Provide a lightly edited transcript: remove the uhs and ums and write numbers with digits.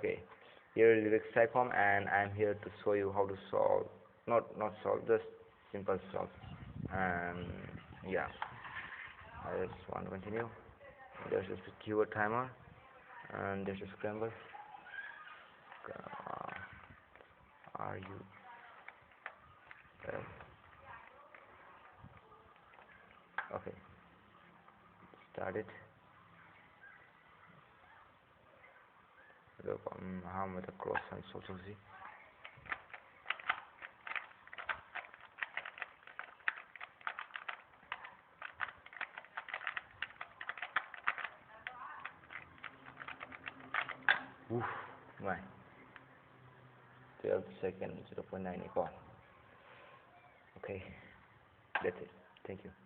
Okay, here is Rubik's platform, and I'm here to show you how to solve, not solve, just simple solve. And yeah, I just want to continue. There's a keyword timer, and there's a scramble. Are you well? Okay, start it. Look, how much the cross and social see. Oof, my 12 seconds, 0.9 icon. Okay, that's it. Thank you.